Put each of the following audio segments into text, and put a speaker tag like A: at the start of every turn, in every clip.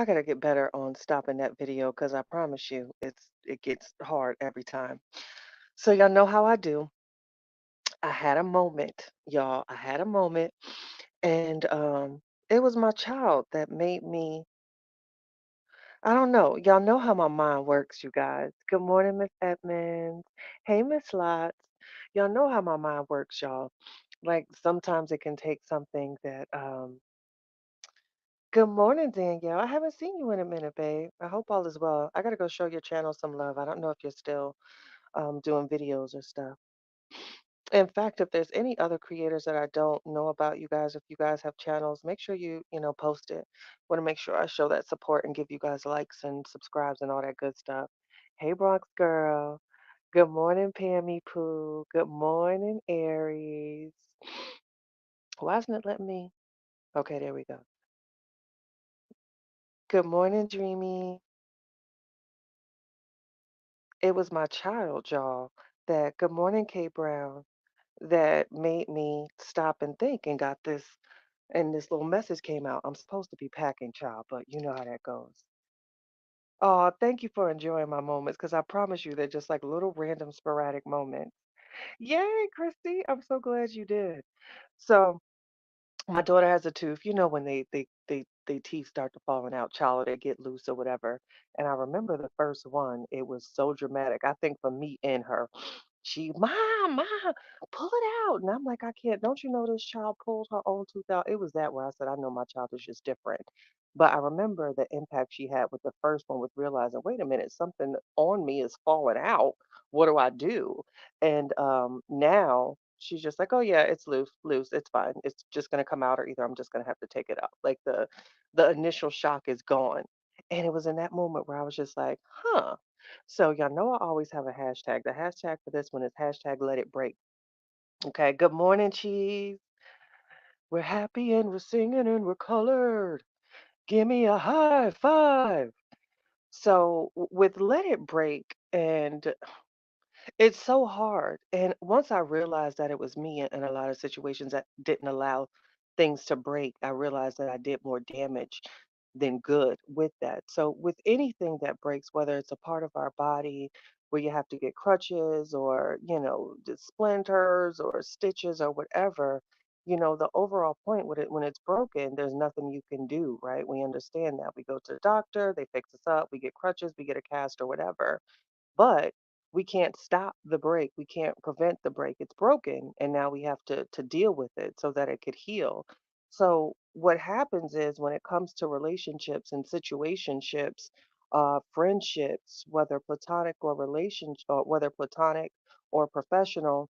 A: I gotta get better on stopping that video because I promise you, it gets hard every time. So y'all know how I do. I had a moment, y'all. I had a moment, and it was my child that made me. I don't know. Y'all know how my mind works, you guys. Good morning, Miss Edmonds. Hey, Miss Lots. Y'all know how my mind works, y'all. Like sometimes it can take something that good morning, Danielle. I haven't seen you in a minute, babe. I hope all is well. I gotta go show your channel some love. I don't know if you're still doing videos or stuff. In fact, if there's any other creators that I don't know about, you guys, if you guys have channels, make sure you post it. Want to make sure I show that support and give you guys likes and subscribes and all that good stuff. Hey, Bronx girl. Good morning, Pammy Pooh. Good morning, Aries. Why isn't it letting me? Okay, there we go. Good morning, Dreamy. It was my child, y'all, that good morning, K Brown, that made me stop and think and got this and this little message came out. I'm supposed to be packing, child, but you know how that goes. Oh, thank you for enjoying my moments because I promise you they're just like little random sporadic moments. Yay, Christy. I'm so glad you did. So my daughter has a tooth. You know when they teeth start to falling out, child, or they get loose or whatever. And I remember the first one, it was so dramatic. I think for me and her, mom, pull it out. And I'm like, I can't. Don't you know this child pulled her own tooth out? It was that where I said, I know my child is just different. But I remember the impact she had with the first one with realizing, wait a minute, something on me is falling out. What do I do? And now she's just like, oh yeah, it's loose, it's fine. It's just gonna come out, or either I'm just gonna have to take it out. Like the initial shock is gone. And it was in that moment where I was just like, huh. So y'all know I always have a hashtag. The hashtag for this one is hashtag let it break. Okay, good morning, cheese. We're happy and we're singing and we're colored. Give me a high five. So with let it break, and it's so hard. And once I realized that it was me in a lot of situations that didn't allow things to break, I realized that I did more damage than good with that. So, with anything that breaks, whether it's a part of our body where you have to get crutches or, the splinters or stitches or whatever, the overall point with it, when it's broken, there's nothing you can do, right? We understand that. We go to the doctor, they fix us up, we get crutches, we get a cast or whatever, but we can't stop the break. We can't prevent the break. It's broken, and now we have to deal with it so that it could heal. So what happens is when it comes to relationships and situationships, friendships, whether platonic or relationship, or whether platonic or professional,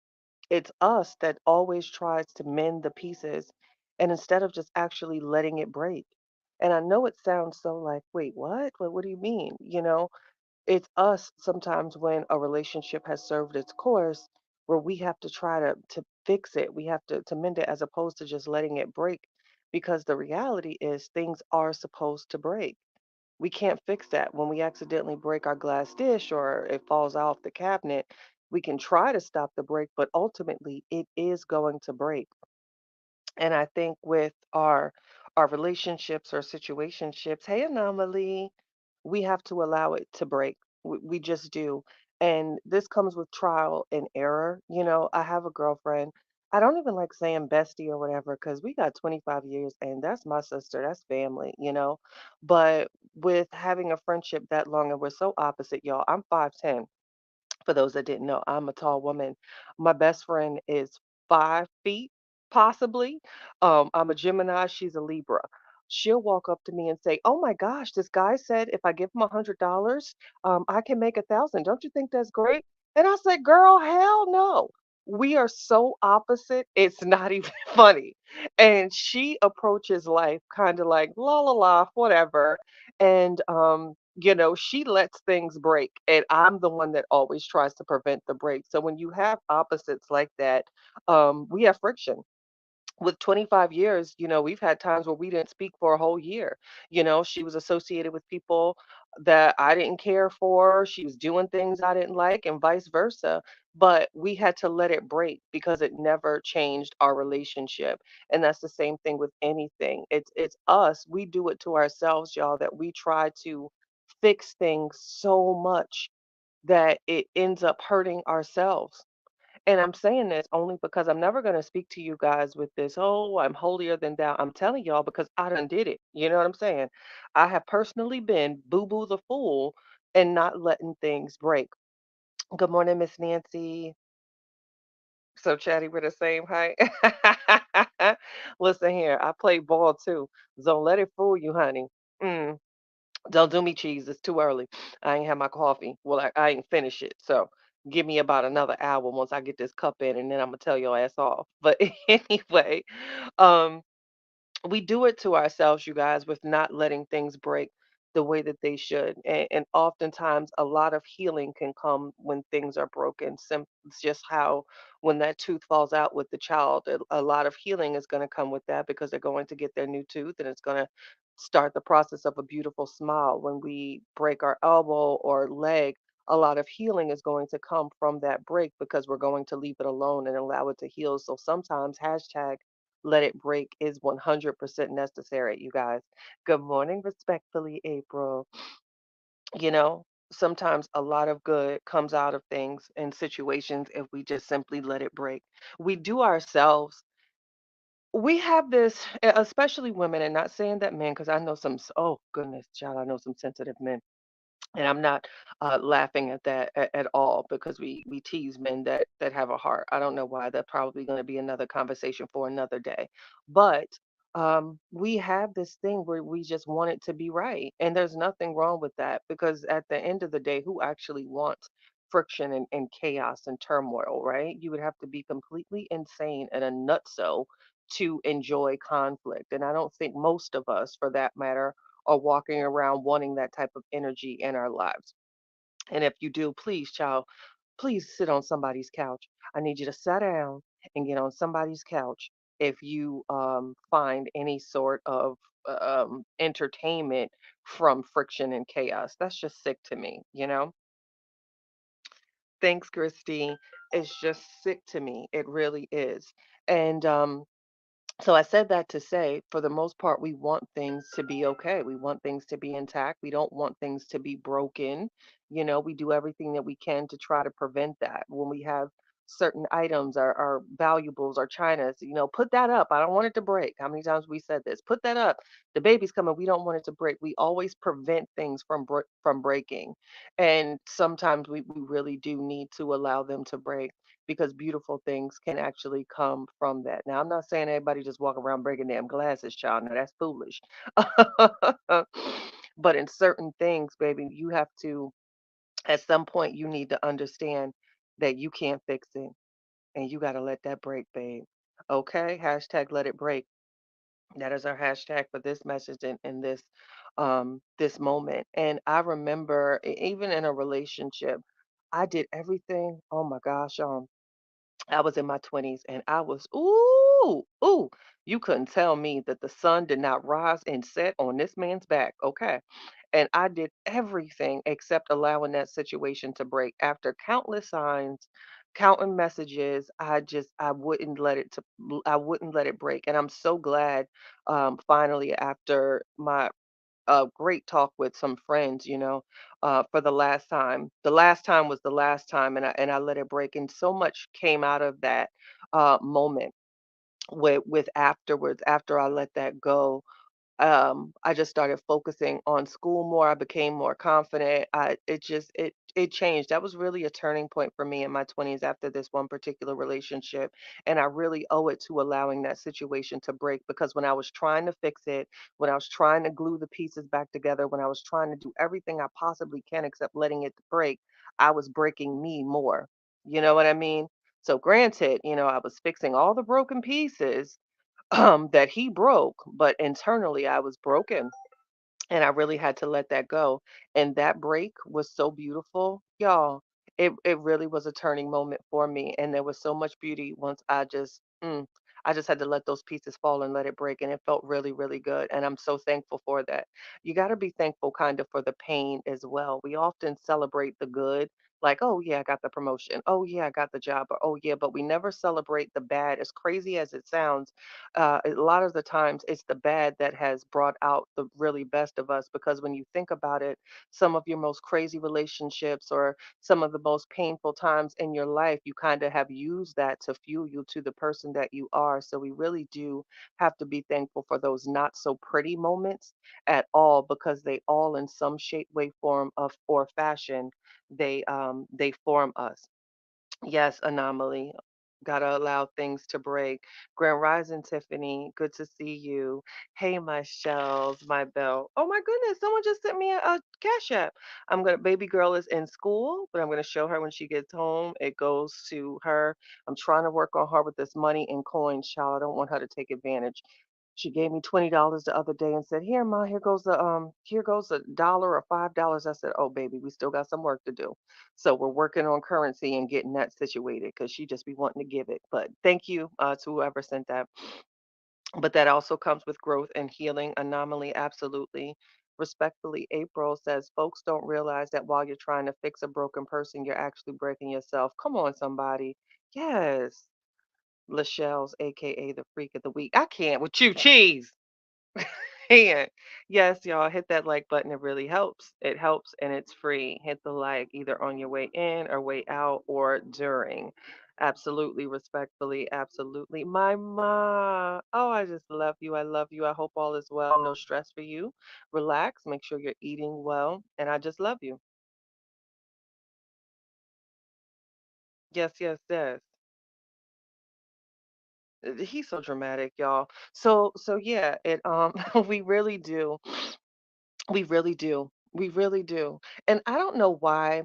A: it's us that always tries to mend the pieces, and instead of just actually letting it break. And I know it sounds so like, wait, what? What do you mean? It's us sometimes when a relationship has served its course where we have to try to fix it. We have to mend it as opposed to just letting it break, because the reality is things are supposed to break. We can't fix that. When we accidentally break our glass dish or it falls off the cabinet, we can try to stop the break, but ultimately it is going to break. And I think with our relationships or situationships, hey Anomaly, we have to allow it to break. We just do. And this comes with trial and error. I have a girlfriend. I don't even like saying bestie or whatever because we got 25 years and that's my sister, that's family. But with having a friendship that long and we're so opposite, y'all, I'm 5'10". For those that didn't know, I'm a tall woman. My best friend is 5 feet, possibly. I'm a Gemini. She's a Libra. She'll walk up to me and say, "Oh my gosh, this guy said if I give him $100, I can make 1,000. Don't you think that's great?" And I said, "Girl, hell no. We are so opposite. It's not even funny." And she approaches life kind of like la la la, whatever. And she lets things break, and I'm the one that always tries to prevent the break. So when you have opposites like that, we have friction. With 25 years, we've had times where we didn't speak for a whole year. She was associated with people that I didn't care for. She was doing things I didn't like, and vice versa. But we had to let it break because it never changed our relationship. And that's the same thing with anything. It's us. We do it to ourselves, y'all, that we try to fix things so much that it ends up hurting ourselves. And I'm saying this only because I'm never going to speak to you guys with this, oh, I'm holier than thou. I'm telling y'all because I done did it. You know what I'm saying? I have personally been boo boo the fool and not letting things break. Good morning, Miss Nancy. So chatty, we're the same height. Listen here, I play ball too. Don't let it fool you, honey. Mm. Don't do me cheese. It's too early. I ain't had my coffee. Well, I ain't finished it. So give me about another hour once I get this cup in, and then I'm gonna tell your ass off. But anyway, um, we do it to ourselves, you guys, with not letting things break the way that they should. And oftentimes, a lot of healing can come when things are broken. It's just how when that tooth falls out with the child, a lot of healing is going to come with that because they're going to get their new tooth and it's going to start the process of a beautiful smile. When we break our elbow or leg, a lot of healing is going to come from that break because we're going to leave it alone and allow it to heal. So sometimes, hashtag let it break is 100% necessary, you guys. Good morning, respectfully, April. You know, sometimes a lot of good comes out of things and situations if we just simply let it break. We do ourselves. We have this, especially women, and not saying that men, because I know some, oh goodness, child, I know some sensitive men and I'm not laughing at that at all because we tease men that have a heart. I don't know why. That's probably going to be another conversation for another day. But we have this thing where we just want it to be right, and there's nothing wrong with that because at the end of the day, who actually wants friction and chaos and turmoil, right? You would have to be completely insane and a nutso to enjoy conflict, and I don't think most of us, for that matter, are walking around wanting that type of energy in our lives. And if you do, please, child, please sit on somebody's couch. I need you to sit down and get on somebody's couch if you find any sort of entertainment from friction and chaos. That's just sick to me, you know? Thanks, Christine. It's just sick to me. It really is. And so I said that to say, for the most part, we want things to be okay. We want things to be intact. We don't want things to be broken. You know, we do everything that we can to try to prevent that. When we have certain items, our valuables, our chinas, you know, put that up. I don't want it to break. How many times we said this? Put that up. The baby's coming. We don't want it to break. We always prevent things from breaking, and sometimes we really do need to allow them to break because beautiful things can actually come from that. Now, I'm not saying everybody just walk around breaking damn glasses, child. Now, that's foolish. But in certain things, baby, you have to, at some point, you need to understand that you can't fix it and you got to let that break, babe. Okay? Hashtag let it break. That is our hashtag for this message and this moment. And I remember even in a relationship, I did everything. Oh my gosh, I was in my 20s and I was, ooh, you couldn't tell me that the sun did not rise and set on this man's back. Okay. And I did everything except allowing that situation to break. After countless signs, counting messages, I wouldn't let I wouldn't let it break. And I'm so glad finally after my a great talk with some friends, you know, for the last time. The last time was the last time, and I let it break, and so much came out of that moment with afterwards. After I let that go, I just started focusing on school more. I became more confident. It changed. That was really a turning point for me in my 20s after this one particular relationship. And I really owe it to allowing that situation to break because when I was trying to fix it, when I was trying to glue the pieces back together, when I was trying to do everything I possibly can except letting it break, I was breaking me more. You know what I mean? So granted, you know, I was fixing all the broken pieces that he broke, but internally I was broken and I really had to let that go. And that break was so beautiful, y'all. It really was a turning moment for me, and there was so much beauty once I just I just had to let those pieces fall and let it break, and it felt really, really good. And I'm so thankful for that. You got to be thankful kind of for the pain as well. We often celebrate the good, like, oh, yeah, I got the promotion. Oh, yeah, I got the job. Or, oh, yeah, but we never celebrate the bad. As crazy as it sounds, a lot of the times it's the bad that has brought out the really best of us because when you think about it, some of your most crazy relationships or some of the most painful times in your life, you kind of have used that to fuel you to the person that you are. So we really do have to be thankful for those not so pretty moments at all because they all in some shape, way, form of or fashion, they form us. Yes, anomaly. Gotta allow things to break. Grand Rising, Tiffany. Good to see you. Hey, my shells, my bell. Oh my goodness, someone just sent me a cash app. Baby girl is in school, but I'm gonna show her when she gets home. It goes to her. I'm trying to work on her with this money and coins, child. I don't want her to take advantage. She gave me $20 the other day and said, "Here, ma, here goes $1 or $5." I said, "Oh, baby, we still got some work to do." So we're working on currency and getting that situated because she just be wanting to give it. But thank you to whoever sent that. But that also comes with growth and healing. Anomaly, absolutely. Respectfully, April says folks don't realize that while you're trying to fix a broken person, you're actually breaking yourself. Come on, somebody. Yes. Lachelle's, aka the freak of the week. I can't with you, cheese. And yes, y'all hit that like button. It really helps. It helps and it's free. Hit the like either on your way in or way out or during. Absolutely, respectfully, absolutely. My ma. Oh, I just love you. I love you. I hope all is well. No stress for you. Relax. Make sure you're eating well. And I just love you. Yes, yes, yes. He's so dramatic, y'all. So yeah, it we really do. We really do. We really do. And I don't know why.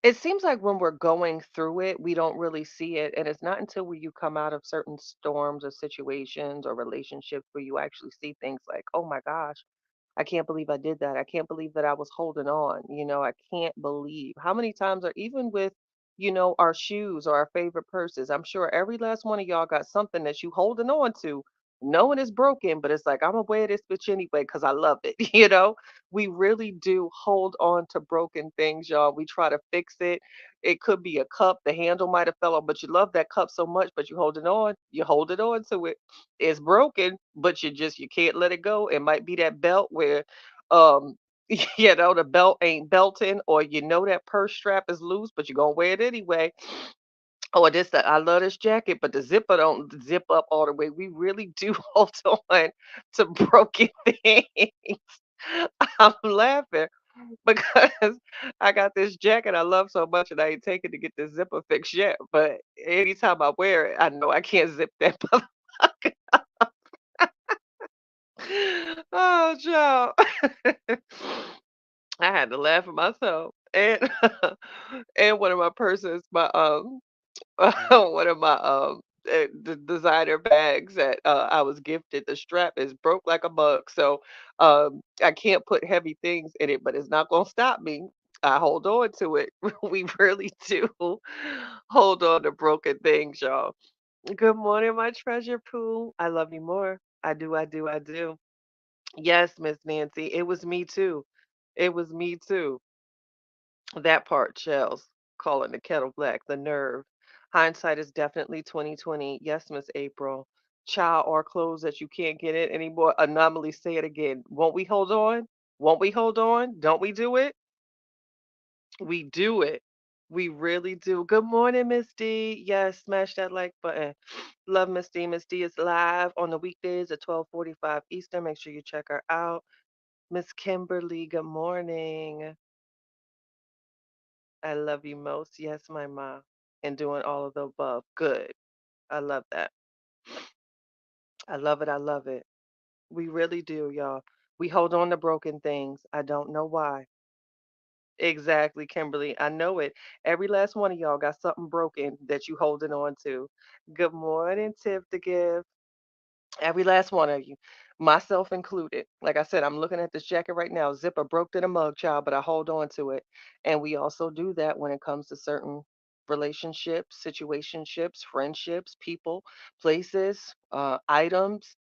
A: It seems like when we're going through it, we don't really see it. And it's not until you come out of certain storms or situations or relationships where you actually see things like, oh my gosh, I can't believe I did that. I can't believe that I was holding on. I can't believe how many times, or even with, our shoes or our favorite purses. I'm sure every last one of y'all got something that you holding on to, knowing it's broken, but it's like, I'm gonna wear this bitch anyway because I love it. We really do hold on to broken things, y'all. We try to fix it. It could be a cup, the handle might have fell off, but you love that cup so much, but you holding on, you holding on to it. It's broken, but you can't let it go. It might be that belt where um the belt ain't belting, or that purse strap is loose, but you're gonna wear it anyway. Or I love this jacket, but the zipper don't zip up all the way. We really do hold on to broken things. I'm laughing because I got this jacket I love so much and I ain't taken to get the zipper fixed yet. But anytime I wear it, I know I can't zip that motherfucker. Oh, child. I had to laugh at myself. And and one of my purses, my one of my the designer bags that I was gifted, the strap is broke like a bug. So I can't put heavy things in it, but it's not gonna stop me. I hold on to it. We really do hold on to broken things, y'all. Good morning, my treasure pool. I love you more. I do, I do, I do. Yes, Miss Nancy. It was me too. It was me too. That part, Shells. Calling the kettle black, the nerve. Hindsight is definitely 2020. Yes, Miss April. Child or clothes that you can't get in anymore. Anomaly, say it again. Won't we hold on? Won't we hold on? Don't we do it? We do it. We really do. Good morning, Miss D. Yes, smash that like button. Love Miss D. Miss D is live on the weekdays at 12:45 Eastern. Make sure you check her out. Miss Kimberly, good morning. I love you most. Yes, my mom. And doing all of the above. Good. I love that. I love it. I love it. We really do, y'all. We hold on to broken things. I don't know why. Exactly, Kimberly. I know it. Every last one of y'all got something broken that you holding on to. Good morning, Tip to give. Every last one of you, myself included. Like I said, I'm looking at this jacket right now. Zipper broke to the mug, child, but I hold on to it. And we also do that when it comes to certain relationships, situationships, friendships, people, places, items.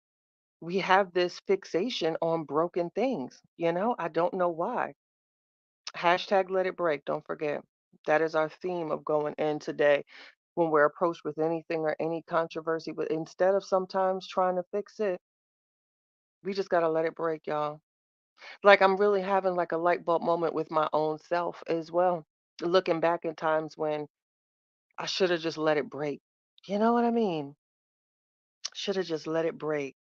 A: We have this fixation on broken things. I don't know why. Hashtag let it break. Don't forget. That is our theme of going in today when we're approached with anything or any controversy. But instead of sometimes trying to fix it, we just got to let it break, y'all. Like I'm really having like a light bulb moment with my own self as well. Looking back at times when I should have just let it break. You know what I mean? Should have just let it break.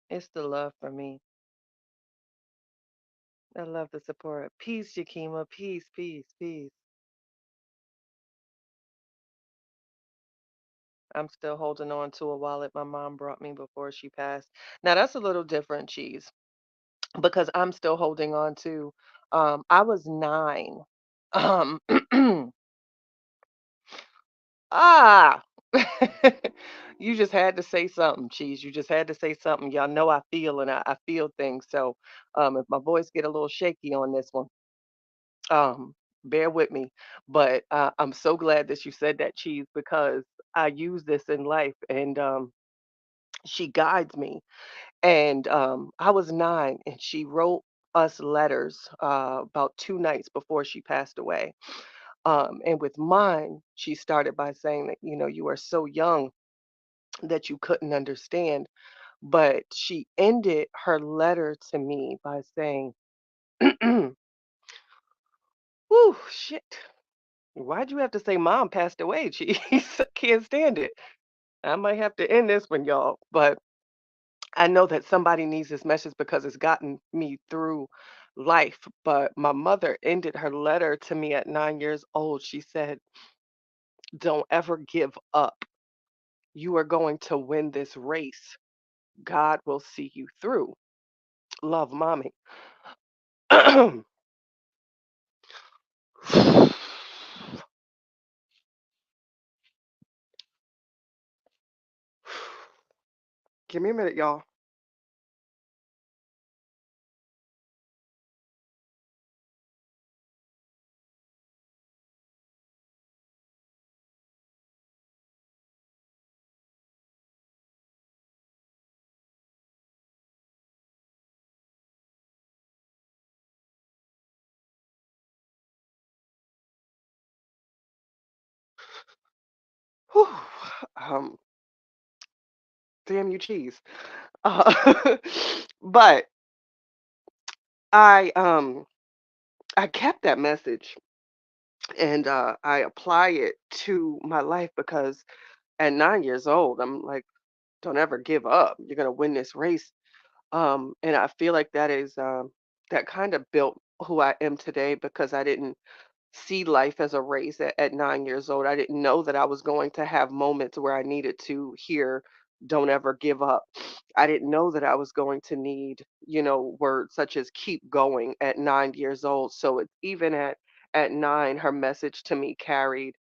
A: It's the love for me. I love the support. Peace, Yakima. Peace, peace, peace. I'm still holding on to a wallet my mom brought me before she passed. Now that's a little different, cheese, because I'm still holding on to. I was 9. Um, ah, you just had to say something, cheese. You just had to say something. Y'all know I feel and I feel things. So, if my voice get a little shaky on this one, bear with me. But I'm so glad that you said that, cheese, because I use this in life, and she guides me. And I was 9, and she wrote us letters about 2 nights before she passed away. And with mine, she started by saying that, you are so young that you couldn't understand. But she ended her letter to me by saying, Whew, shit. Why'd you have to say mom passed away? She can't stand it. I might have to end this one, y'all. But I know that somebody needs this message because it's gotten me through life. But my mother ended her letter to me at 9 years old. She said, Don't ever give up. You are going to win this race. God will see you through. Love, mommy. Give me a minute, y'all. Whew. Um, damn you, cheese. Uh, but I um I kept that message, and I apply it to my life because at 9 years old, I'm like, don't ever give up. You're gonna win this race. And I feel like that kind of built who I am today because I didn't see life as a race at 9 years old. I didn't know that I was going to have moments where I needed to hear, don't ever give up. I didn't know that I was going to need, words such as keep going at 9 years old. So it's even at 9, her message to me carried.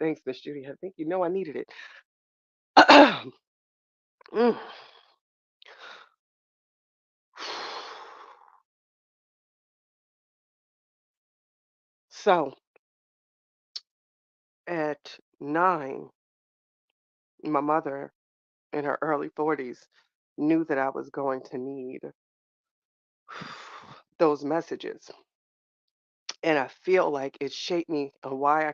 A: Thanks, Miss Judy. I think I needed it. Mm. So at 9, my mother in her early 40s knew that I was going to need those messages. And I feel like it shaped me on why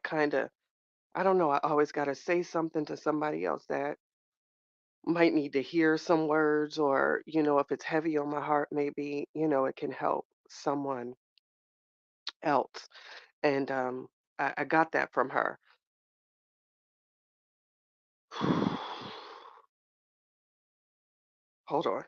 A: I don't know, I always got to say something to somebody else that might need to hear some words, or, if it's heavy on my heart, maybe, it can help someone else. And I got that from her. Hold on.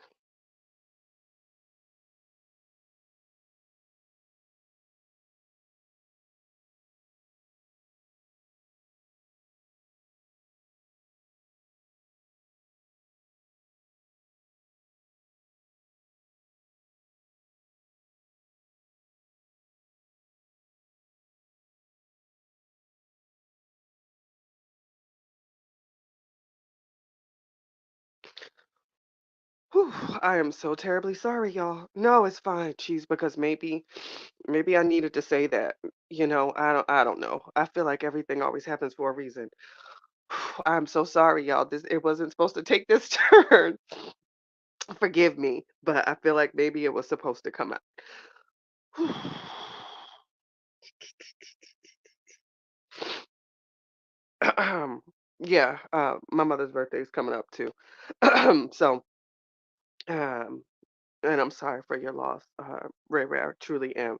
A: Whew, I am so terribly sorry, y'all. No, it's fine, cheese, because maybe I needed to say that. I don't know. I feel like everything always happens for a reason. I'm so sorry, y'all. It wasn't supposed to take this turn. Forgive me, but I feel like maybe it was supposed to come out. Yeah, my mother's birthday is coming up too. So, um, and I'm sorry for your loss. Ray Ray, I truly am.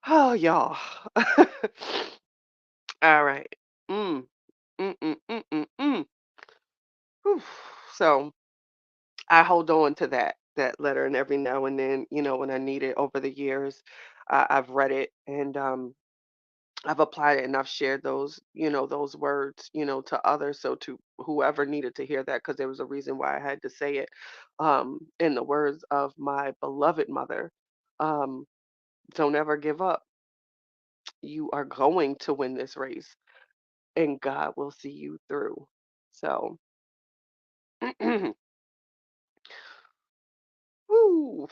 A: Oh, y'all. All right. Mm, mm, mm, mm, mm, mm. Whew. So I hold on to that letter, and every now and then, when I need it over the years, I've read it and I've applied it and I've shared those words, to others. So to whoever needed to hear that, because there was a reason why I had to say it. In the words of my beloved mother, um, don't ever give up. You are going to win this race, and God will see you through. So, woo,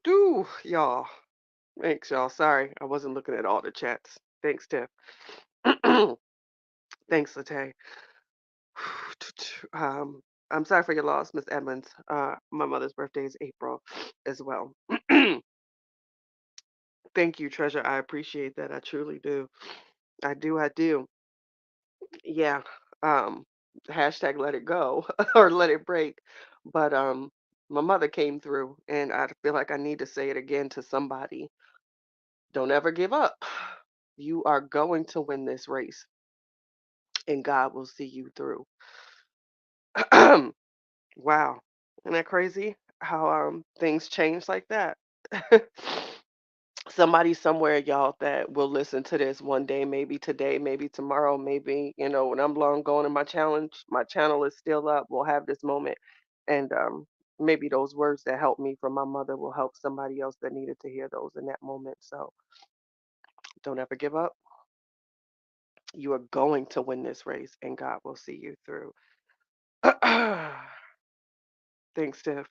A: doo, y'all. Thanks, y'all. Sorry, I wasn't looking at all the chats. Thanks, Tiff. Thanks, Late. Um, I'm sorry for your loss, Miss Edmonds. My mother's birthday is April as well. Thank you, Treasure. I appreciate that. I truly do. I do. I do. Yeah. Um, hashtag let it go or let it break. But my mother came through, and I feel like I need to say it again to somebody. Don't ever give up. You are going to win this race, and God will see you through. Wow. Isn't that crazy how things change like that? Somebody somewhere, y'all, that will listen to this one day, maybe today, maybe tomorrow, maybe, when I'm long gone and my channel is still up, we'll have this moment. And maybe those words that helped me from my mother will help somebody else that needed to hear those in that moment. So don't ever give up. You are going to win this race, and God will see you through. Thanks, Tiff.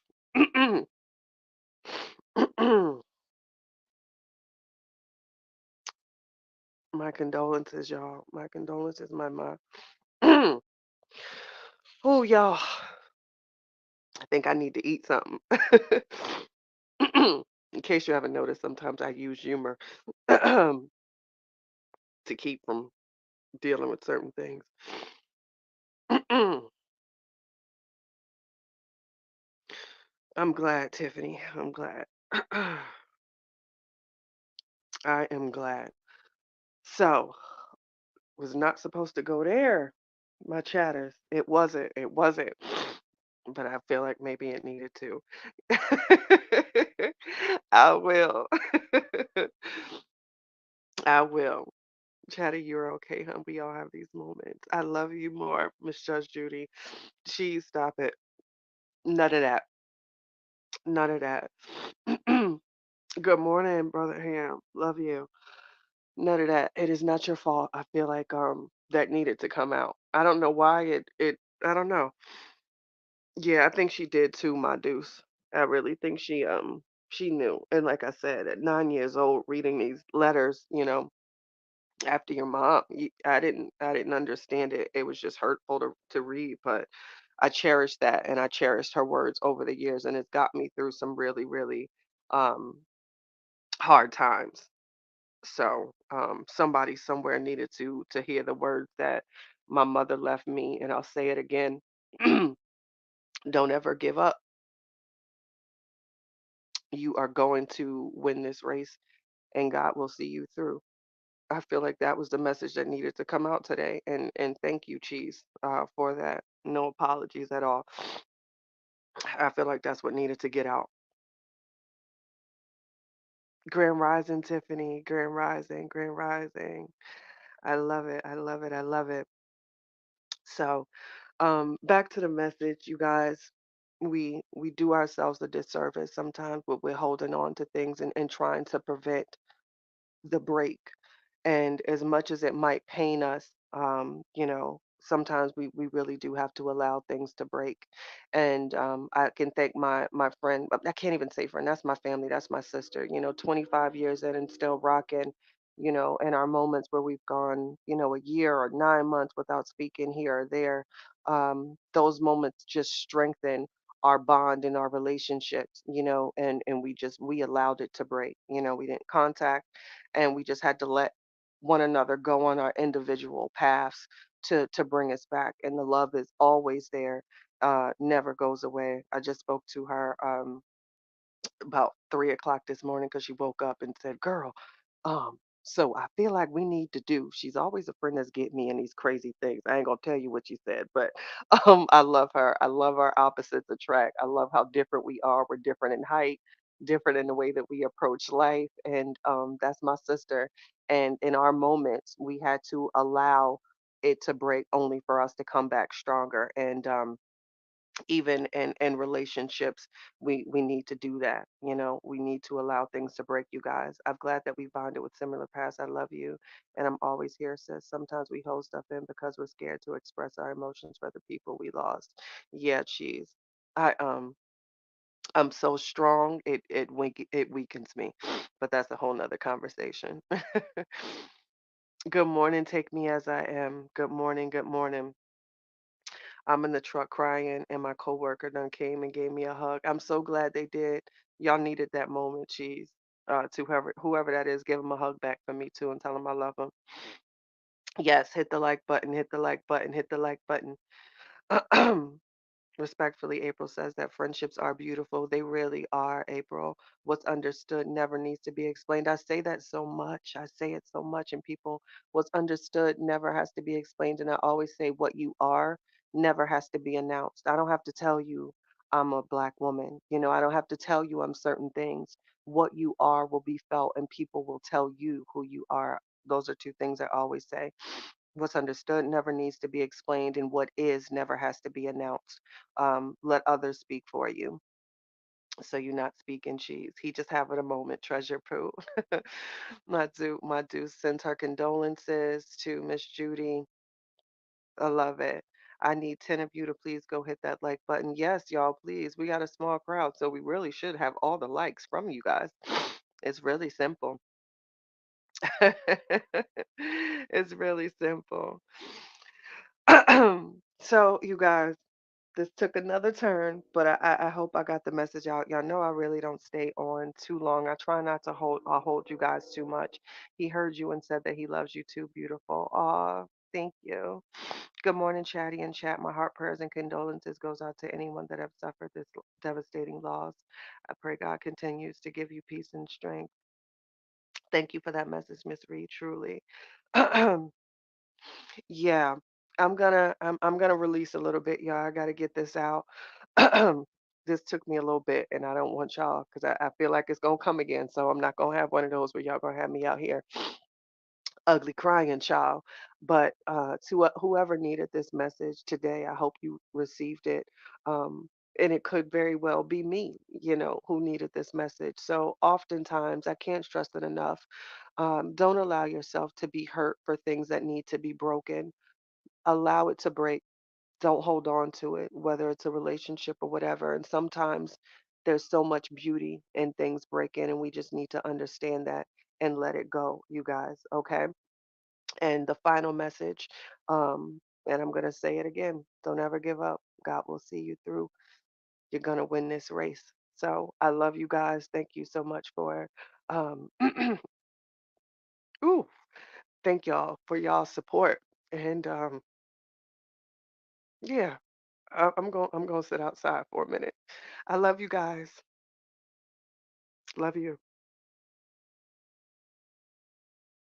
A: My condolences, y'all. My condolences, my mom. Oh, y'all. I think I need to eat something. In case you haven't noticed, sometimes I use humor to keep from dealing with certain things. I'm glad, Tiffany. I'm glad. I am glad. So, was not supposed to go there, my chatters. It wasn't. It wasn't. But I feel like maybe it needed to. I will. I will. Chatty, you're okay, huh? We all have these moments. I love you more, Miss Judge Judy. Cheese, stop it. None of that. None of that. Good morning, brother Ham. Love you. None of that. It is not your fault. I feel like that needed to come out. I don't know why I don't know. Yeah, I think she did too, my deuce. I really think she knew. And like I said, at 9 years old, reading these letters, after your mom, I didn't understand it. It was just hurtful to read, but I cherished that, and I cherished her words over the years, and it's got me through some really, really um hard times. So somebody somewhere needed to hear the words that my mother left me, and I'll say it again. Don't ever give up. You are going to win this race, and God will see you through. I feel like that was the message that needed to come out today, and thank you, Cheese, for that. No apologies at all. I feel like that's what needed to get out. Grand Rising, Tiffany. Grand Rising. Grand Rising. I love it. I love it. I love it. So, back to the message, you guys. We do ourselves a disservice sometimes, but we're holding on to things and trying to prevent the break. And as much as it might pain us, sometimes we really do have to allow things to break. And I can thank my friend, I can't even say friend, that's my family, that's my sister, 25 years in and still rocking, in our moments where we've gone, a year or 9 months without speaking here or there. Those moments just strengthen our bond and our relationships, and we allowed it to break. We didn't contact, and we just had to let one another go on our individual paths to bring us back. And the love is always there, never goes away. I just spoke to her about 3 o'clock this morning because she woke up and said, "Girl, so I feel like we need to do." She's always a friend that's get me in these crazy things. I ain't gonna tell you what she said, but I love her. I love our opposites attract. I love how different we are. We're different in height, different in the way that we approach life, and that's my sister. And in our moments, we had to allow it to break only for us to come back stronger. And even in relationships, we need to do that. We need to allow things to break, you guys. I'm glad that we bonded with similar paths. I love you, and I'm always here, sis. Sometimes we hold stuff in because we're scared to express our emotions for the people we lost. Yeah, cheese. I'm so strong, it weakens me, but that's a whole nother conversation. Good morning, take me as I am. Good morning, good morning. I'm in the truck crying, and my coworker done came and gave me a hug. I'm so glad they did. Y'all needed that moment, cheese. To whoever that is, give them a hug back for me too, and tell them I love them. Yes, hit the like button, hit the like button, hit the like button. Respectfully, April says that friendships are beautiful. They really are, April. What's understood never needs to be explained. I say that so much. I say it so much, and people, what's understood never has to be explained. And I always say, what you are never has to be announced. I don't have to tell you I'm a black woman. I don't have to tell you I'm certain things. What you are will be felt, and people will tell you who you are. Those are two things I always say. What's understood never needs to be explained, and what is never has to be announced. Let others speak for you, so you're not speaking cheese. He just having a moment, treasure Pooh. My do sends her condolences to Miss Judy. I love it. I need 10 of you to please go hit that like button. Yes, y'all, please. We got a small crowd, so we really should have all the likes from you guys. It's really simple. It's really simple. So, you guys, this took another turn, but I hope I got the message out. Y'all know I really don't stay on too long. I try not to hold you guys too much. He heard you and said that he loves you too, beautiful. Aw, thank you. Good morning, Chatty and chat. My heart, prayers, and condolences goes out to anyone that have suffered this devastating loss. I pray God continues to give you peace and strength. Thank you for that message, Miss Reed. Truly. Yeah, I'm gonna release a little bit, y'all. I gotta get this out. This took me a little bit, and I don't want y'all because I feel like it's gonna come again. So I'm not gonna have one of those where y'all gonna have me out here ugly crying, child. But to whoever needed this message today, I hope you received it. And it could very well be me, who needed this message. So oftentimes, I can't stress it enough. Don't allow yourself to be hurt for things that need to be broken. Allow it to break. Don't hold on to it, whether it's a relationship or whatever. And sometimes there's so much beauty in things breaking, and we just need to understand that and let it go, you guys. Okay. And the final message, and I'm going to say it again, don't ever give up. God will see you through. You're going to win this race. So I love you guys. Thank you so much for, um, ooh, thank y'all for y'all support. And yeah, I'm going to sit outside for a minute. I love you guys. Love you.